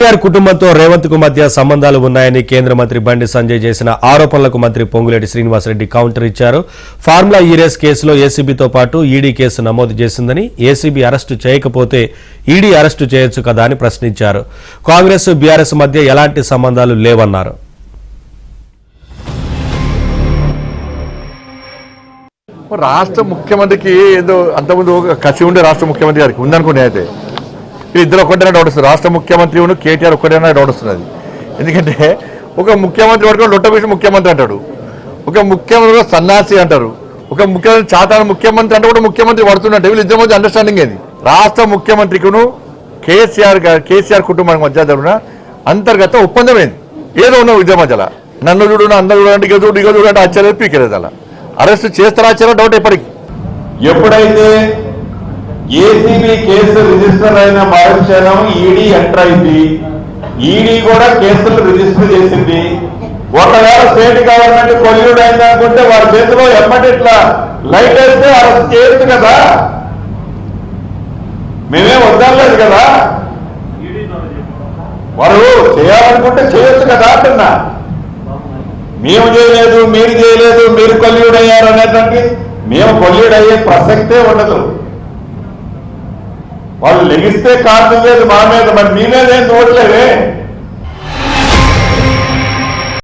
కేటీఆర్ కుటుంబంతో రేవంత్ కు మధ్య సంబంధాలు ఉన్నాయని కేంద్ర మంత్రి బండి సంజయ్ చేసిన ఆరోపణలకు మంత్రి పొంగులేటి శ్రీనివాసరెడ్డి కౌంటర్ ఇచ్చారు. ఫార్ములా ఈరేస్ కేసులో ఏసీబీతో పాటు ఈడీ కేసు నమోదు చేసిందని, ఏసీబీ అరెస్టు చేయకపోతే ఈడీ అరెస్టు చేయొచ్చు కదా అని ప్రశ్నించారు. కాంగ్రెస్ బీఆర్ఎస్ మధ్య ఎలాంటి సంబంధాలు లేవన్నారు. రాష్ట్ర ముఖ్యమంత్రికి ఏదో అంతకుముందు కసి ఉండే రాష్ట్ర ముఖ్యమంత్రి గారికి ఉందనుకునే అయితే ఇద్దరు ఒక్కటైనా డౌట్ వస్తుంది. రాష్ట్ర ముఖ్యమంత్రి కేటీఆర్ ఒక్కటైనా డౌట్ వస్తున్నది. ఎందుకంటే ఒక ముఖ్యమంత్రి పడుకొని లొట్టబీసి ముఖ్యమంత్రి అంటాడు, ఒక ముఖ్యమంత్రి సన్నాసి అంటారు, ఒక ముఖ్యమంత్రి చాతాన ముఖ్యమంత్రి అంటే కూడా ముఖ్యమంత్రి పడుతున్నట్టు వీళ్ళు ఇద్దరి మధ్య అండర్స్టాండింగ్ ఏది? రాష్ట్ర ముఖ్యమంత్రికిను కేసీఆర్ కుటుంబానికి మధ్య జరిగిన అంతర్గత ఒప్పందం ఏంది? ఏదో ఉన్నావు ఇద్దరి మధ్యలో. నన్ను చూడు అందరు చూడండి, ఇక చూడు అంటే ఆశ్చర్యం పీకలేదు. అలా అరెస్ట్ చేస్తారా ఆశ్చర్యం డౌట్ ఎప్పటికి. ఎప్పుడైతే ఏసీబీ కేసు రిజిస్టర్ అయిన మరుక్షణం ఈడీ ఎంటర్ అయింది. ఈడీ కూడా కేసులు రిజిస్టర్ చేసింది. ఒకవేళ స్టేట్ గవర్నమెంట్ కొల్యూడ్ అయింది అనుకుంటే వారి చేతిలో ఎమ్మటి ఇట్లా లైట్ వేస్తే అరెస్ట్ చేయొచ్చు కదా. మేమేం వద్దలేదు కదా, వారు చేయాలనుకుంటే చేయొచ్చు కదా అంటున్నా. మేము చేయలేదు, మీరు చేయలేదు, మీరు కొల్యూడ్ అయ్యారు అనేటువంటి మేము కొల్యూడ్ అయ్యే ప్రసక్తే ఉండదు. వాళ్ళు లెగిస్తే కారణం లేదు మా మీద, మరి మీ మీద ఏం చూడలేదే.